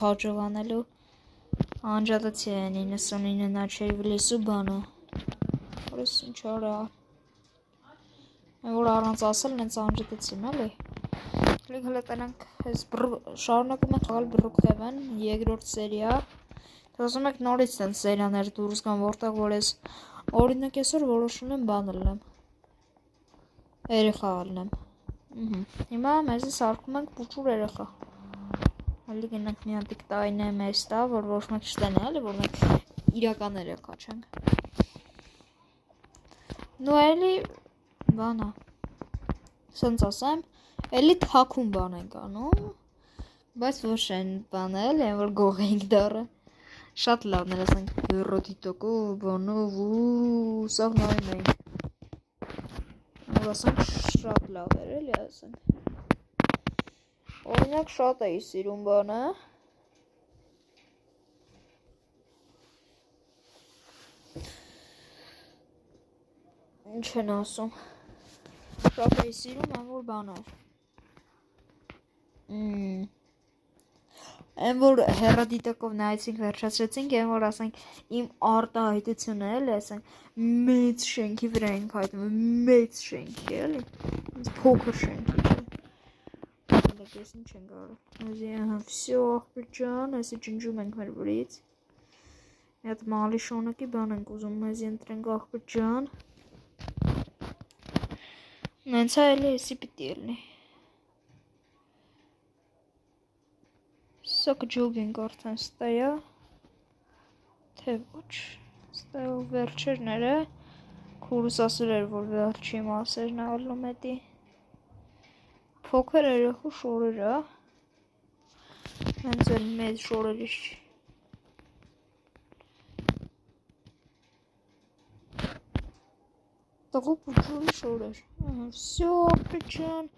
հաջողանելու անջատացի է 99 նաչեյվլիսու բանը որս ինչ արա որ առանց ասել նենց անջատեցին էլի լիք հլը տենանք շարունակում ենք խաղալ բրուկհևեն երկրորդ սերիա թողում եք նորից տեն սերիաներ դուրս գան որտեղ որ ես օրինակ այսօր որոշում եմ բան ելնեմ երեխա ելնեմ հիմա մեզի սարքում ենք փուչուր երեխա Հալի գնանք մի հատիկ տայնե մեզ տա, որ ոչ մեկ չտենե, էլի, որ մենք իրական երեխա չենք։ Նու էլի բանա, սենց ասեմ, էլի թաքուն բան ենք անում, բայց ոչ են բանել, են որ գող ենք դարը։ Շատ լավն էր, ասենք, հյուրոդի տոկով, բանով ու սաղ նայում ենք։ Որ ասենք շատ լավ էր, էլի, ասենք։ Օրինակ շատ էի սիրում բանը Ինչ են ասում Շատ էի սիրում են որ բաներ Են որ հեռադիտակով նայեցինք վերջացրեցինք են որ ասենք իմ արտահայտությունը էլ ասենք մեծ շենքի վրա ենք հայտում մեծ շենքի էլի փոքր շենքի Ես ինչ ենք արել Եզի վսյո աղբիր ջան Եզի ջնջում ենք մեր վրից Մի հատ մալի շոնակի բան ենք ուզում Եզի ընտրենք աղբիր ջան Նենց է էլի եսի պիտի ելնի Սա կջոգ ենք արդեն ստայա Թե ոչ Ստայով վերջերները Քուրս ասել էր որ վերջի մասերն ալնում էտի Փոքր երեխու շորերը հենց էլ մեծ շորերից Տղու պուչուրի շորեր Վսյո ապրիչան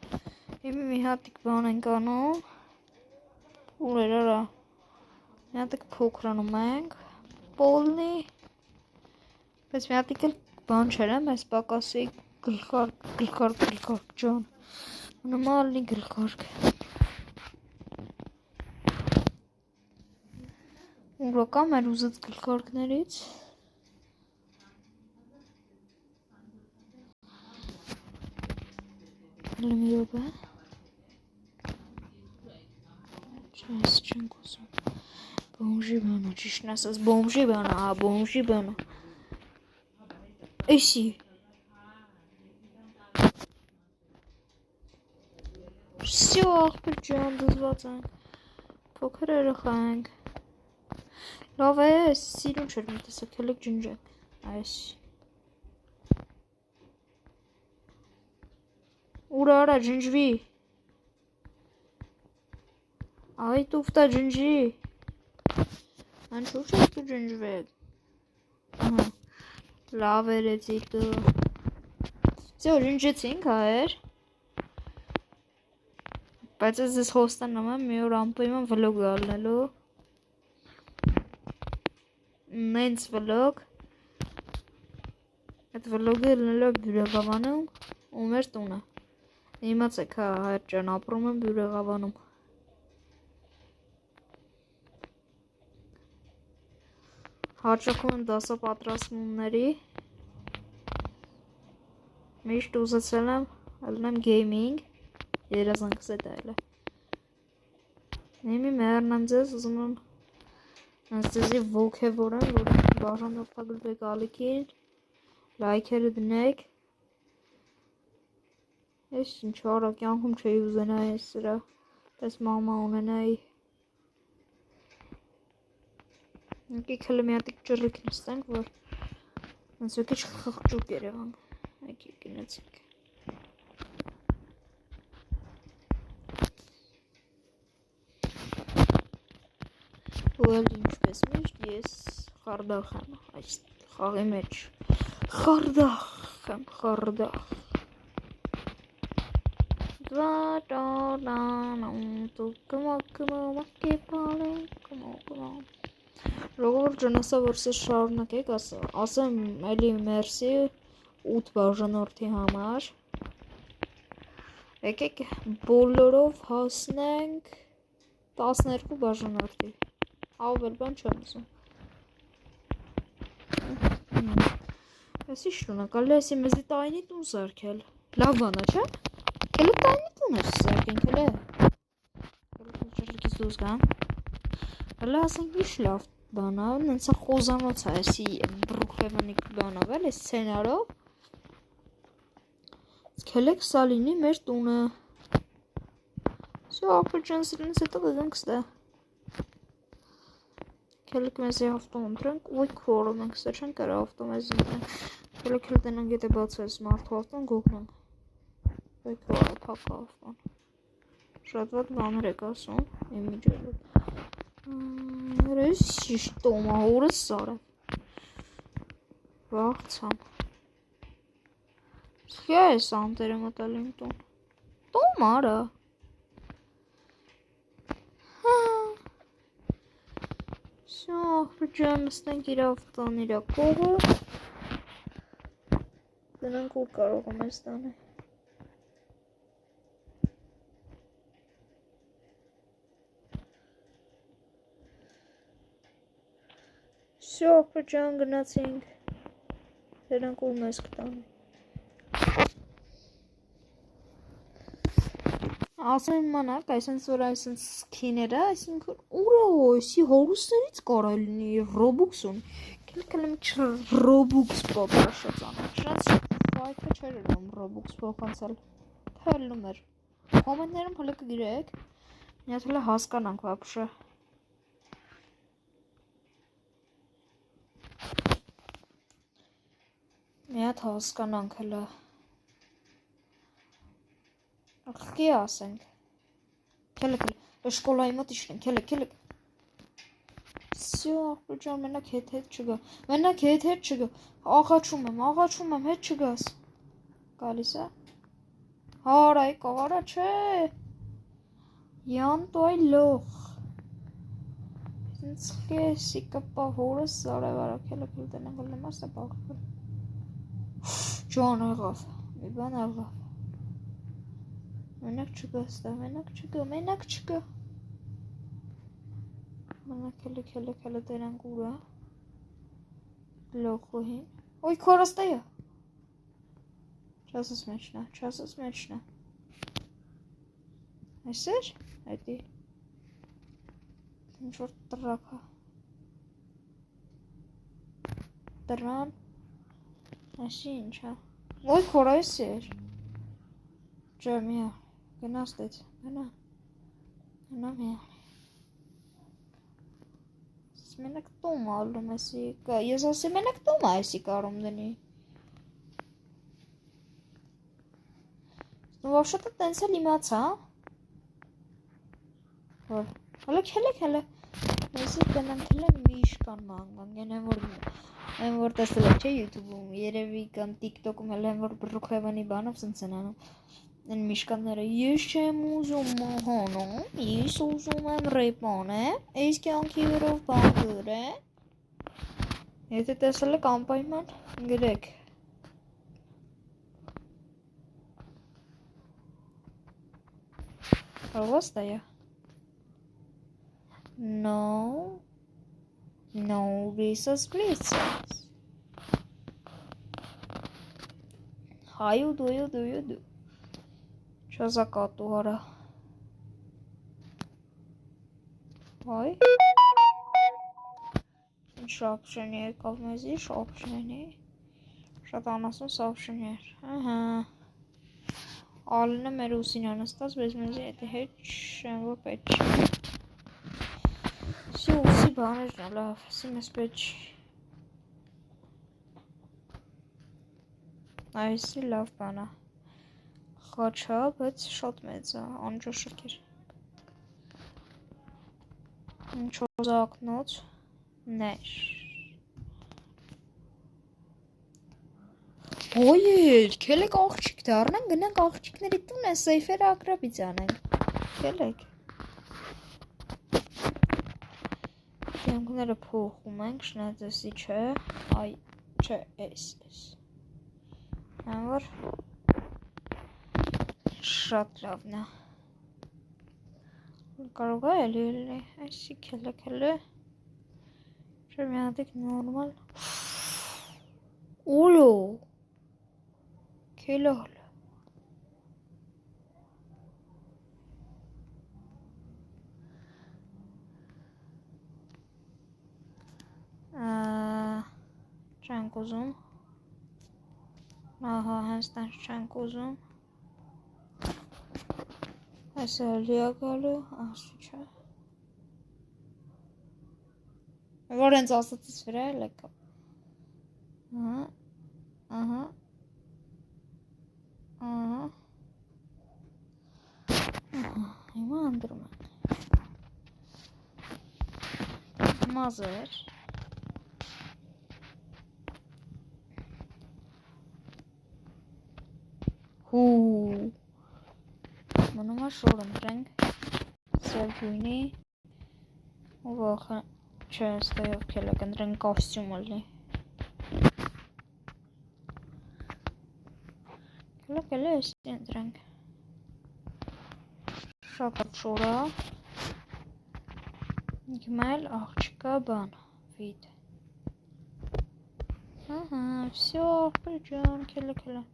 Հիմի մի հատիկ բան ենք անում Ուր էր արա Մի հատիկ փոքրանում ենք Պոլնի Բայց մի հատիկ էլ բան չեր եմ Այս պակասի գլխարկ ջան Նոմալնի գլխարկ Ուրոկա մեր ուզած գլխարկներից Լմի ոգա Չայս չենք ուզում Բոմժի բանա, ճիշտն ասած բոմժի բանա, բոմժի բանա Էսի Всё, աղբիր ջան, դզված ենք Փոքր երեխա ենք Լավ է, սիրուն չեր մի տեսակ հելիք ջնջենք Այս Ուր արա ջնջվի Այ տուվտա ջնջի Այն չուր չես դու ջնջվեք Լավ երեցի դու Ձյո ջնջեցինք հայր Բայց ես ես հոստանամ եմ մի որ ամպույմ եմ վլոգ ալնելու Նենց վլոգ Այդ վլոգը ելնելու է բյուրեղավանում ու մեր տունը Իմացեք հա հայր ճան ապրում եմ բյուրեղավանում Հաճախում եմ դասապատրաստումների Միշտ ուզեցել եմ ելնեմ գեյմինգ Երազանքս է դա էլ է Նեմի մերնեմ ձեզ ուզում եմ Նենց ձեզի ոգևոր եմ որ բաժանորդագրվեք ալիքին Լայքերը դնեք Ես ինչ արա կյանքում չէի ուզենա ես սրա Պես մամա ունենայի Եկեք հլը մի հատիկ ճռիք նստենք որ Նենց ոք իչ խղճուկ երևան Եկեք գնացինք Ու էլ ինչպես միշտ ես խարդախ եմ այս խաղի մեջ Խարդախ եմ խարդախ Ժողովուրդ ջան ասա որ սեր շարունակեք ասեմ էլի մերսի 8 բաժանորդի համար Եկեք բոլորով հասնենք 12 բաժանորդի։ Ավել բան չեմ ուզում։ Էսի շտունը, կալի էսի մեզի տայնի տուն սարքել։ Լավ բանա, չէ՞։ Կելը տայնի տուն ես սարքեն, կելը։ Կելը ճրկից դուզ գան։ Կելը ասենք իշ լավ բանա, նենցա խոզանոց է էսի բրուքլևանիկ բանով էլ, էս սենարով։ Կելեք սալինի մեր տունը։ Սո ապրջան սրինից հետո գգանք ստա։ Կելեք մեզի ավտոմ ընտրենք, ոյ քորը մենք ստա չեն կար ավտոմ ես ընտրենք։ Կելեք էլ տնանք եթե բացվես մարդու ավտոն գոգնանք։ Ոյ քորը պակա ավտոն։ Շատ վատ բաներ եք ասում, իմ միջելոտ։ Ես շիշտոմա հորս սարը։ Վաղցան։ Սյա ես անտերը մտալ իմ տուն։ Տոմ արա։ Սյա, բջան մստենք իր ավտան իրա կողը։ Դնանք ուր կարող եմ ես տանը։ Սյա, բջան գնացինք։ Դնանք ուր մեզ կտանը։ Ասում եմ մանակ, այսենց որ այսենց սքիները, այսինքն ուրա այսի հորուսներից կարելնի ռոբուքսուն։ Կելքելեմ ռոբուքս պոպրաշած անը։ Շնաց վայթը չեր էլում ռոբուքս փոխանցել։ Թելնում էր։ Կոմենտներում հլը կգիրեք, միատ հլը հասկանանք վապշը։ Միատ հասկանանք հլը։ Աղկի ասենք։ Կելեք, շկոլայի մոտ իշնենք, կելեք։ Սյո, աղբրջան, մենակ հետ չգա։ Մենակ հետ չգա։ Աղաչում եմ, հետ չգաս։ Գալիս է։ Հարայ, կաղարա չէ։ Յան տու այ լող։ Ինձ խեսի կպա հորս զարևարա, կելեք տնենք լնեմ ասա բաղվել։ Ճան աղավ, մի բան աղավ։ Մենակ չգա ստա, մենակ չգա։ Մենակ հելը դրանք ուրա։ Լոխոհին։ Ոյ քորստա է։ Չասս մեջնա։ Այսեր, այդի։ Ինչ-որ տրակա։ Տրան։ Այսի ինչա։ Ոյ քորա ես էր։ Ջա միա։ Գնաստեց, գնա միա։ Մենակ տոմ ալում էսի, ես ասի մենակ տոմ այսի կարում դնի։ Վավշատը տենց էլ իմացա, որ, հլը, ես տնանք հլը միշկան մանգան, են որ տեսել է չէ յութուբում, երևի կամ տիկտոքում հել են որ բրուքևանի բանով սնց են անում, են միշկանները, ես չեմ ուզում մահանում, ես ուզում եմ ռեպանեմ, ես կյանքի վերով բան գրեմ, եթե տեսել եք անպայման գրեք, Ռոստա է, no resource please, how you do, Չազակատու հարա, հայ, շապշենի եկավ մեզի, շապշենի, շատ անասուն սապշենի էր, ալինը մեր ուսին անստած, բեզ մեզի էտի հետ չեմ որ պետ չի, սի ուսի բաներն է լավ, սի մեզ պետ չի, այսի լավ բանա, խաչա, բայց շատ մեծ է, անջոշկ էր, չոզակնոց, ներ, Ոյեր, կելեք աղջիկ դարնենք, գնանք աղջիկների տուն են սեյֆերը ակրաբից անենք, կելեք, կյանքները փոխում ենք, շնայց էսի չէ, այ, չէ, էս, որ, շատ լավն է, Կարող է էլի, այսի քելը, չէ մի հատիկ նորմալ, ուլո, քելը հլը, չենք ուզում, ահա հենց տանց չենք ուզում, այս էլի է գալու, ասու չէ, որ հենց ասացից վրա էլ եկա, ահա, հիմա անդրում են, մազեր, հու, մնում է շոր ընտրենք, սելգույնի, ու վախը, չէ, ստայով կելակ ընտրենք կոստյում ալի, կելակ էլի էստի ընտրենք, շակատ շորա, հիմա էլ աղջկա բան, վիդ, ահա, վսյո, պրջան, կելա,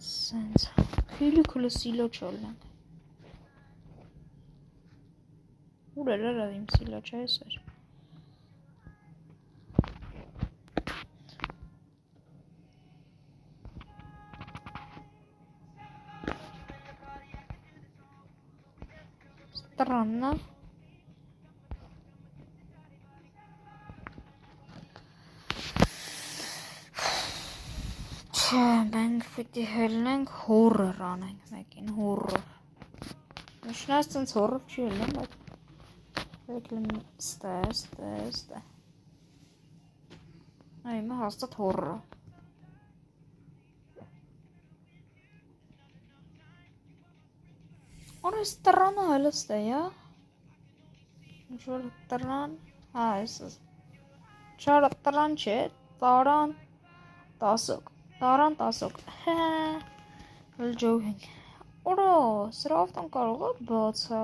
Սենց, քիլը սիլո չոլնենք, ուր էր արավ իմ սիլո չէ ես էր, Странно, չէ, մենք պիտի հելնենք հորր անենք մեկին, հորր, նշնած ծնց հորր չի հելնեմ, բայց վեկլեմ ստե, այմը հաստատ հորր, Ora странно հելը ստե, ինչ-որ տրան, այսս, չարը տրան չէ, տարան տասոք, հել ջող ենք, Ora, սրա ավտոն կարող է բացա,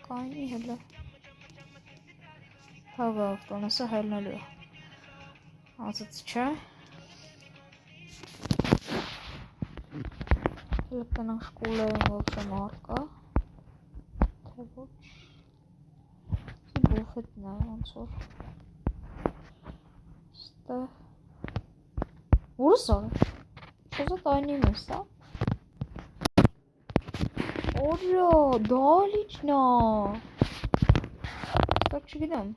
կայնի հելը, հագա ավտոն, ասա հելնելու է, ասաց չէ, Լպտանանք շկուլային ոչը մարկա, թե ոչ, բուխետն է ոնց որ, ստե, ուրս արը, շոզատ այնի մեզ, Օրա, դալիչնա, ստակ չգիտեմ,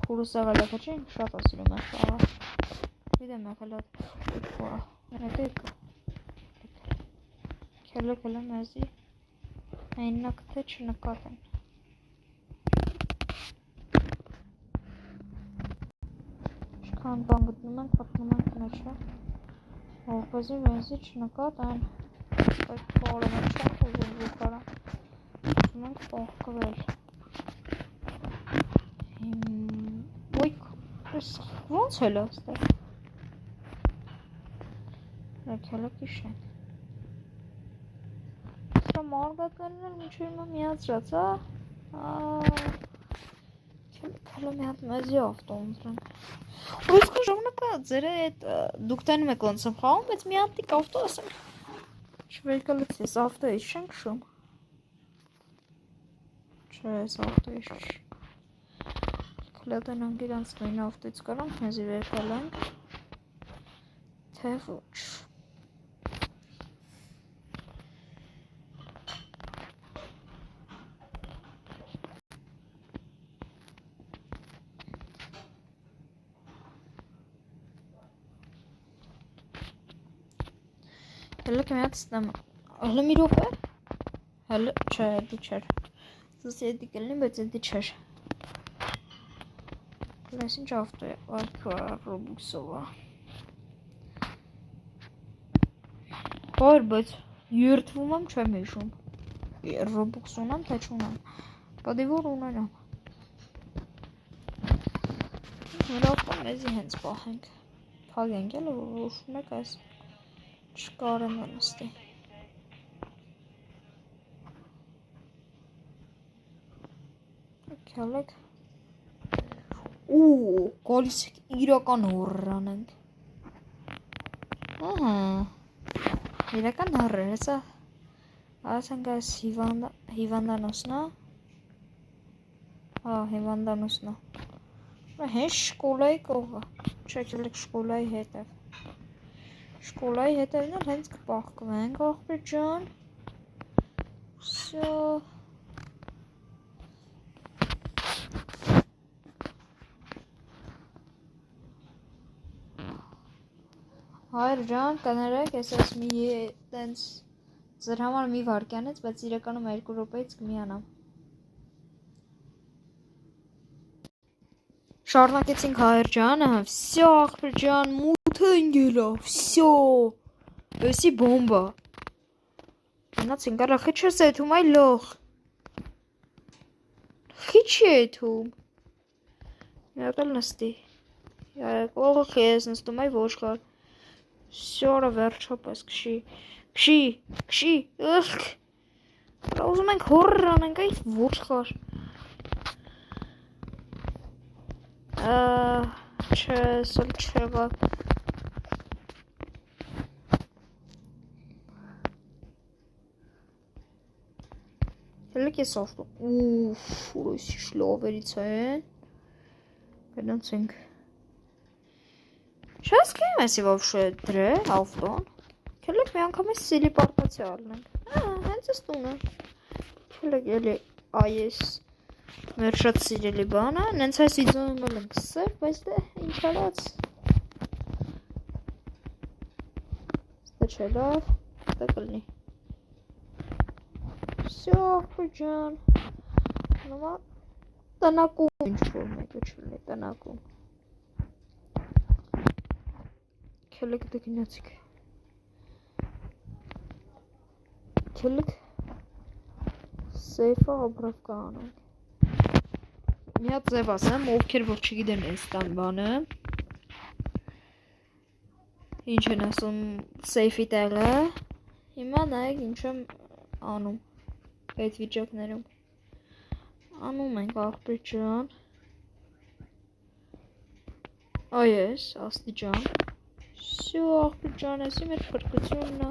խուրս աղել եկա չէ, շատ ասիրում է շաղա, գիտեմ եկել է, հետո եկա, Քելը մեզի, այննակ թե չնկատ են, Չքան բան գտնում ենք, պրտնում ենք մեջը, որպեսզի մեզի չնկատ են, բայց պարը մեջ չենք ուզում վուկարա, ուզում ենք պողկվել, ոնց հելը ստեղ, քելը կիշ են, Սրա մարգատներն էլ մինչ հիմա միացրած, քելը մի հատ մեզի ավտո ընտրենք, Ու իսկը ժամանակա ձերը դուք տանում եք ոնց եմ խաղում, բայց մի հատիկ ավտո ասենք, չվերկալից ես ավտո ես չենք շում, չէ ես ավտո ես չի, Քլետանանք իրանց նույն ավտոից կարանք մեզի վերկալենք, թե ոչ, Հելը կմյատ ստեմ, հլը մի ռոպ է, հելը չէ, էդի չեր, զս էդի կլնի, բայց էդի չեր, Լես ինչ ավտո է, վարկա ռոբուքսովա, Հոր, բայց երդվում եմ չեմ հիշում, ռոբուքս ունեմ, թե չունեմ, պատի որ ունենամ, Մեր ավտո մեզի հենց պահենք, Փագենք էլ, որ ուշում եք այս, Չկարեմ է նստի, Քյալեք։ Ու, գալիս եք իրական հորր անենք։ Ահա։ Իրական հորր, հեսա։ Ասենք այս հիվանդանոսնա։ Հա, հիվանդանոսնա։ Հեն շկոլայի կողը։ Չէ, քյալեք շկոլայի հետև։ Շկոլայի հետևն էլ հենց կպահկվենք, աղբեր ջան։ Всё։ Հայր ջան, կներեք, ես այս մի տենց ձեր համար մի վարկյանից, բայց իրականում 2 րոպեից կմիանամ։ Շարունակեցինք հայր ջանը, всё աղբեր ջան, մութը ընկել է, всё։ Էսի բոմբա։ Գնացինք, արա խիչ ես եթում, այ լող։ Խիչ է եթում։ Եկել նստի։ Եկողը խես նստում, այ ոշխար։ Всё, արա վերջապես, քշի, ըխք։ Ուզում ենք հորր անենք, այ ոշխար։ Չէ, սլ չեղավ։ Հելիք ես ավտո։ Ուֆ, ուրույսի շլովերից են։ Գնացինք։ Չես կեմ եսի վովշե դրե, ավտոն։ Քելեք մի անգամ ես սիլի պարտացի ալնենք։ Հենց ես տունը։ Քելեք էլի այս մեր շատ սիրելի բանը, նենց այս իձոնում էլ ենք սև, բայց դե ինչ արած։ Ստե չէ լավ, ստե կլնի։ Всё, աղբեր ջան։ Նոմա տնակում ինչ-որ մեկը չլնի, տնակում։ Քելեք դե գնացիք։ Քելեք սեյֆը աբրավկա անենք։ Մի հատ ձև ասեմ, ովքեր որ չգիտեն այս տան բանը։ Ինչ են ասում սեյֆի տեղը։ Հիմա նայեք ինչ եմ անում այդ վիճակներում։ Անում ենք աղբեր ջան։ Այս, աստիճան։ Всё, աղբեր ջան, էսի մեր փրկությունն է։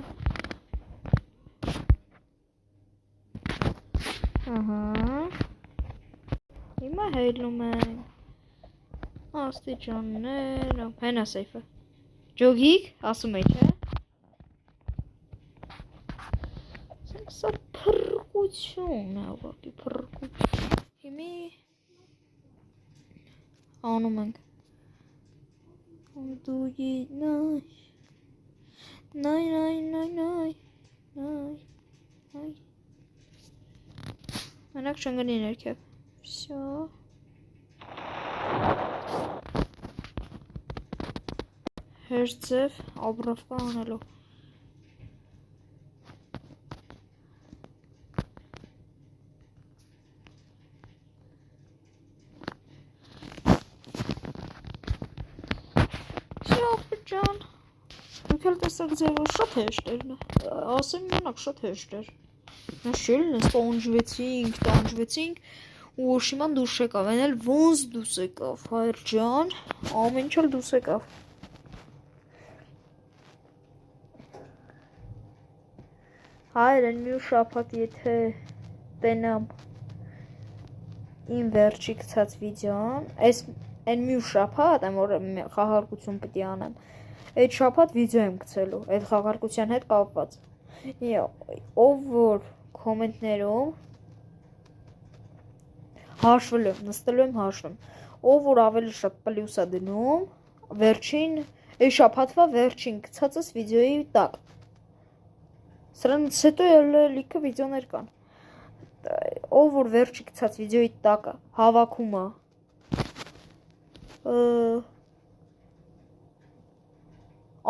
Ահա։ Հիմա հելնում ենք։ Աստիճաններ, հենա սեյֆը։ Ջոգիկ, ասում է, չէ։ Սա փրկություն է, ուղղակի փրկություն։ Հիմի անում ենք։ Դուգի նայ։ Մենակ չընգնի ներքև։ Всё։ Հերձև աբրավկա անելով։ Всё, աղբեր ջան։ Դուք էլ տեսակ ձևը շատ հեշտ էր։ Ասեմ մենակ շատ հեշտ էր։ Նշելն ես տանջվեցինք ու շիման դուս եկավ, են էլ ոնց դուս եկավ, հայր ջան, ամեն ինչ էլ դուս եկավ։ Հայր, են մի շաբաթ եթե տենամ իմ վերջի գցած վիդեոն, են մի շաբաթ, եմ որ խաղարկություն պիտի անեմ, այդ շաբաթ վիդեո եմ գցելու, այդ խաղարկության հետ կապված։ Ով որ կոմենտներում հաշվելու եմ, նստելու եմ հաշվում, ով որ ավելի շատ պլյուսա դնում, վերջին, այդ շաբաթվա վերջին գցածս վիդեոյի տակ։ Սրանից հետո լիքը վիդեոներ կան։ Ով որ վերջի գցած վիդեոյի տակը հավաքում է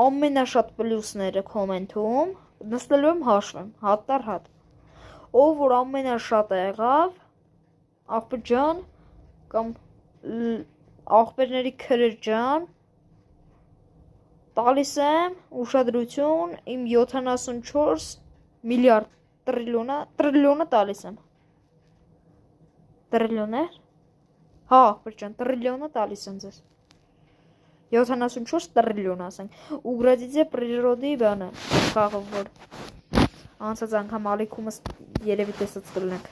ամենաշատ պլյուսները կոմենտում, նստելու եմ հաշվեմ, հատ տար հատ։ Ով որ ամենաշատը եղավ, աղբեր ջան, կամ աղբերների քրեր ջան, տալիս եմ ուշադրություն, իմ 74 միլիարդ տրիլիոնը տալիս եմ։ Տրիլիոներ, Հա, աղբեր տրիլիոնը տալիս են ձեզ։ 74 տրիլիոն ասենք։ Ուգրադիձե պրիրոդի բանը, խաղը, որ անցած անգամ ալիքումս երևի տեսած կլնենք։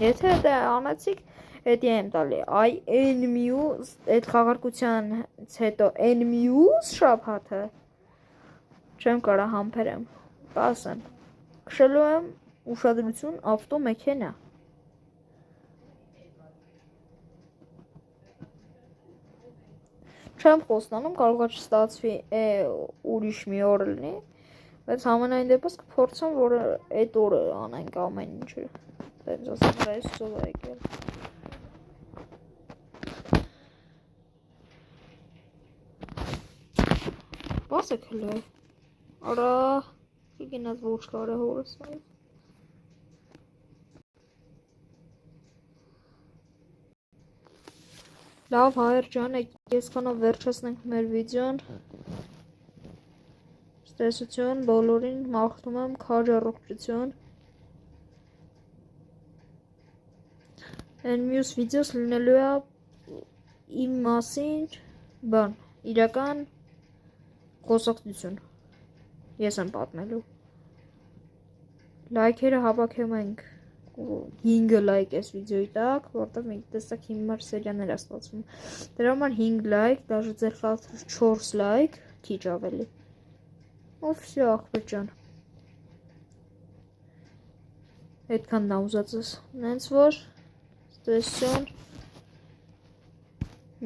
Եթե դա անացիք, հետի եմ տալի, այ N-Muse, այդ խաղարկությանից հետո N-Muse շապհաթը, չեմ կարա համբերեմ, պասեմ, կշելու եմ ուշադրություն ավտո մեքենա։ Չեմ խոստանում, կարող է չստացվի ուրիշ մի օր լինի, բայց համենայն դեպս կփորձեմ, որ այդ օրը անենք ամեն ինչը։ Դենց ասեմ, ռեսով է եկել։ Բասեք հլը։ Արա, կգինած ոչ կարը հորս այլ։ Լավ հայր ջան, ես կանով վերջացնենք մեր վիդեոն, ստեսություն, բոլորին մաղթում եմ քաջ առողջություն, են մյուս վիդեոս լինելու է իմ մասին, բան, իրական խոսակցություն, ես եմ պատմելու, լայքերը հավաքեմ ենք, 5 լայք այս վիդեոյի տակ, որտեղ մենք տեսակ հիմար սերիաներ է ստացվում, դրա համար 5 լայք, դաժե ձեր խաթր 4 լայք, քիչ ավելի, ու վսյո աղբեր ջան, այդքան նա ուզածս, նենց որ, ստեսություն,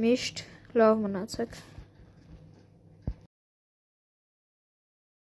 միշտ լավ մնացեք։